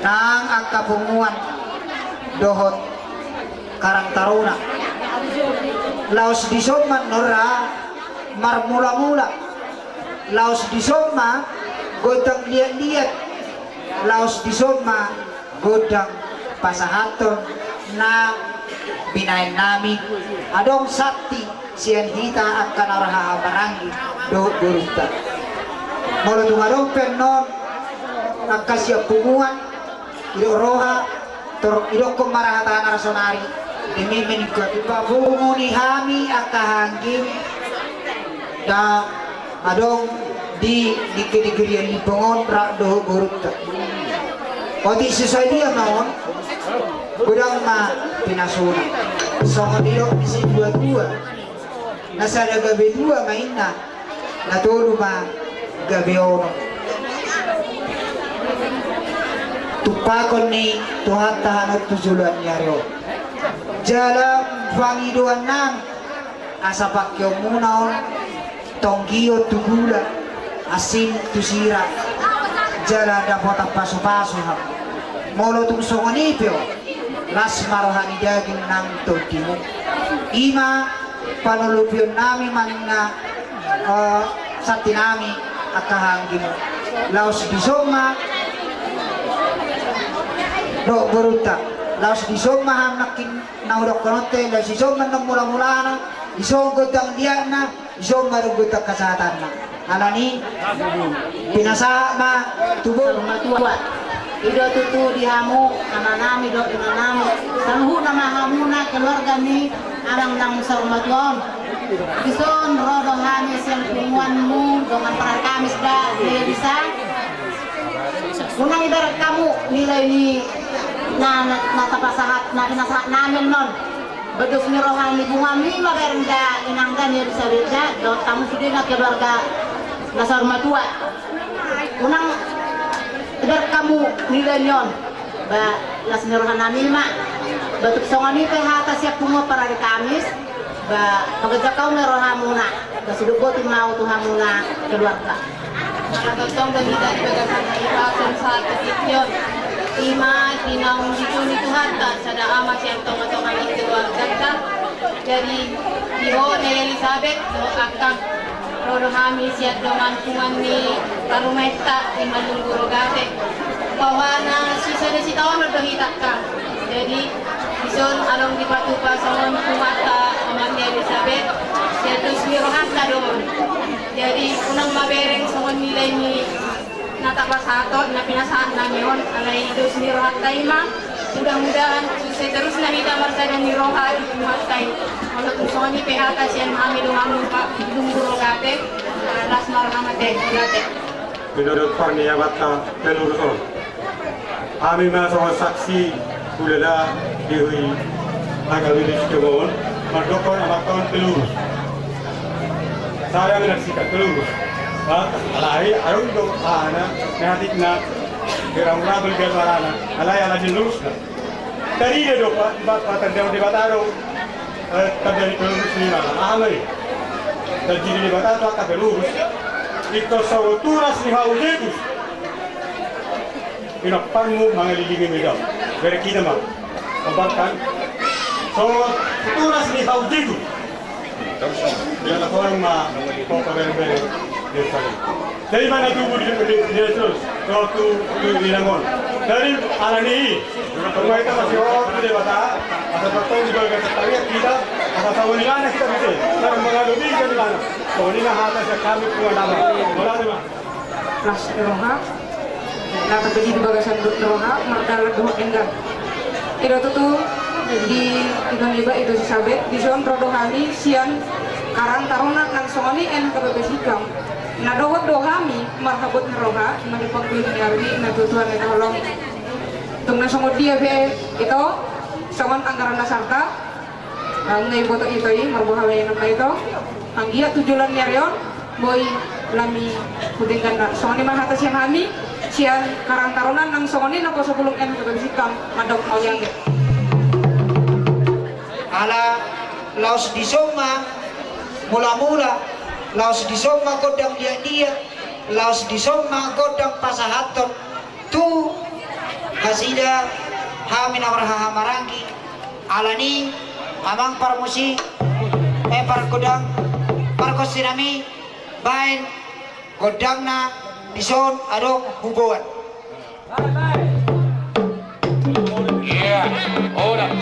nang akapunguan dohot Karang Taruna laos disoman nora marmula-mula laos disoma godang liat-liat laos disoma godang pasahaton na binain nami adong sakti sian hita akan araha barangi do gurunta molo tungadong penon nakasya punguan ido roha tor ido kumarahatan arasonari demi menikot ipabunguni hami akahanggim da adong di kiri-kirian di pengon rak do gurunta oti sesuai dia naon gudang ma pinasuna sama dia isi dua-dua nasa ada gabe dua mainna natulu ma gabe ono tupakon ni tuhan tahanot tujulan nyaryo jalan pangiduan nang asa pakyo munaon tonggiyo tugula asin tusira jalan dapat paso-paso ha molo tung songonipyo las marohani daging nang totimu ima panulupyon nami manna satinami akahanggimu laos disoma do beruta laos disoma hanakin naudok konote laos disoma nang mula-mulana isong godang diana isong marugutak kasahatanna alani pinasa ma tubuh matua ido tutu dihamu nama nami do ina nami sanuhu nama hamuna keluarga ni alang nang sarumatuan ison rodo hani siang punguanmu dengan para kamis da dia bisa unang ibarat kamu nilai ni na tapasahat na inasahat namin non bedus ni rohani bunga mi magarenda inangga ni bisa beda do tamu sudah na keluarga nasa rumah tua unang ibarat kamu nilai nyon ba las ni rohani ma batuk songani pe hata siap bunga para kamis ba pagka kau meron hamuna kasudo ko timau tu hamuna keluarga nakatotong dan tidak bagasan ibasan sa ketityon ima tinang dito ni Tuhan sa daama siyang tonga-tonga ng keluarga ka jadi iho ni Elizabeth do akag rodohami siya doman kungan ni Parumesta imalungguro gate bahwa na sisa ni si tawon rodohitak ka jadi ison along di patupa sa kumata amang Elizabeth siya dos mirohan ka doon jadi unang mabereng sa nilay ni natapasatot na pinasaan namin alay dos mirohan tayo ma mudah-mudahan susay terus na hita marsada ni Rohan matay malatong sa ni pehata siya mami lumamong pa dungguro gate las marhamate gate menurut parniyawatta pelurson kami masuk saksi kulala dihui agak kebon mendokong amaton pelurus saya menyaksikan pelurus alai arung do ana natikna geramura bergelarana alai ala jelus tadi dia do pak tandang di bataro tandang pelurus ni mana amai tadi di bataro ka pelurus itu sauturas ni haujetus ina parmu mangalilingin medam dari kita mah kabarkan sauturas ni haujetus dia laporan mah kau kabar-kabar dari mana tubuh dia terus waktu di Langon dari alani rumah kita masih orang di bata atau betul juga kita tarik kita apa tahu ni mana kita bisa kalau mengadu di mana tahu ni lah hata kami punya nama bola tu mah las roha kata bagi di bagasan roha mardala doh enggak tidak tutu di iba itu si sabet di zon rodohani sian Karang Taruna nang songoni en kebebesikam na dohot dohami marhabot roha mari pagkulit nyari na tutuan na tolong tung na songod dia be itu songon anggaran nasarta ngai boto itu marbuhawe na itu anggia tujulan nyarion boy lami kudingan na songoni mahata siang hami sian Karang Taruna nang songoni na ko 10 en kebebesikam madok mau yage ala laos disoma mula-mula laos disoma godang dia laos disoma godang pasahaton tu kasida hamin awraha marangi alani amang parmusi par godang parkos sinami bain godang na dison adong hubuan. Yeah, hold up.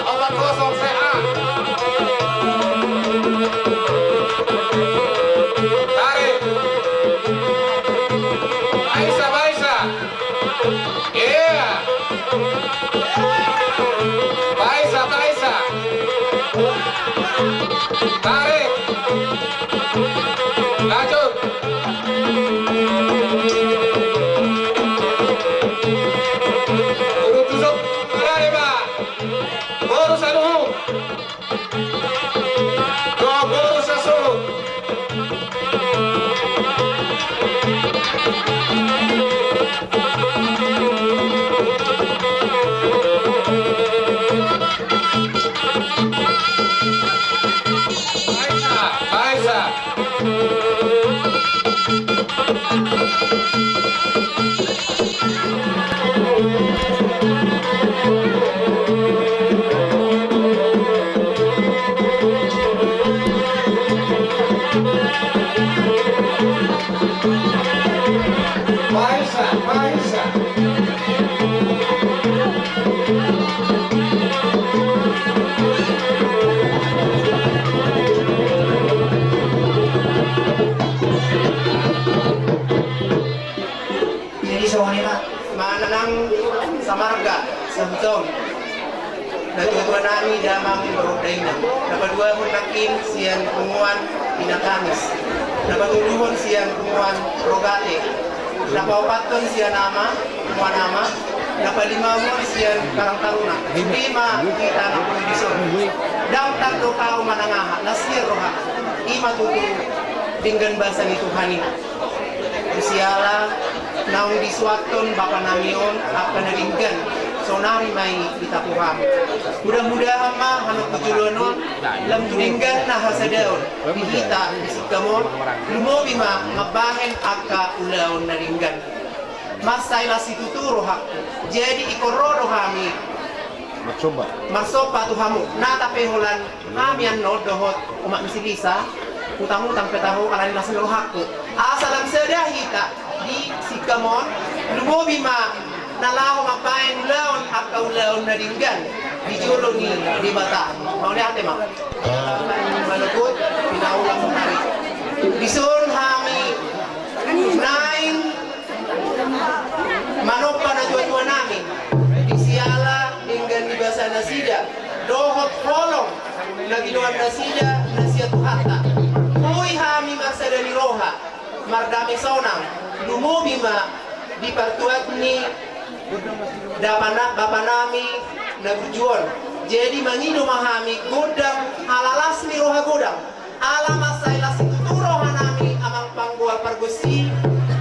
Obat kosong sehat. amang samarga samtom natutuan nami damang berodai na napadua mo nakin siyan punguan pinakamis napatuluhon siyan punguan rogate napaupaton siyan nama punguan nama napalimamon siyan karang taruna lima kita na kondisyon dam tatlo kao manangaha nasir roha ima tutu tinggan bahasa ni Tuhani usiala naung diswaton bapa namion apa naringgan so nami may itapuham mudah-mudahan mah hanok tujulonon lam turinggan na hasadaon dihita bisikamo lumobi mah mabahen aka ulaon naringgan masailah situturo hakku jadi ikorodo kami marsopa tuhamu na tapeholan hamian no dohot umat misilisa utang-utang petaho kalani lasan hakku asalam sedahita di sikamon lumobi ma nalaho mapain ulaon aka ulaon naringgan di jolo ni di bata mau ni ate ma malukut pinaulang hari bison hami nain manopa na tuwa namin isiala hingga di basa nasida dohot holong nagiluan nasida nasia tuhata uy hami marsada ni roha mardami sonang lumubi ma di partuat ni bapa nami nagjuon jadi mangino mahami godang halalas ni roha godang alamas sailas itu roha nami amang panggual pargosi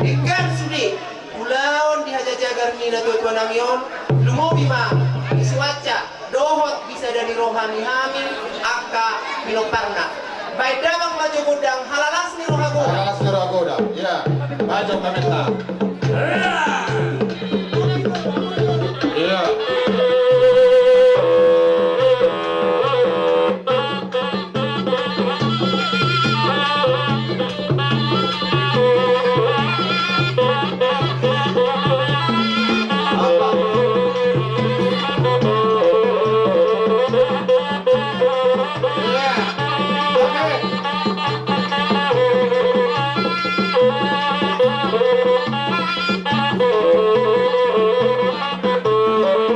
inggan sudi ulaon dihajajagar ni na tuwa namion lumubi ma iswaca dohot bisa dari rohani hami aka minoparna baik damang maju godang halalas ni roha godang halalas ni roha godang ya maju kamenta ya Thank you.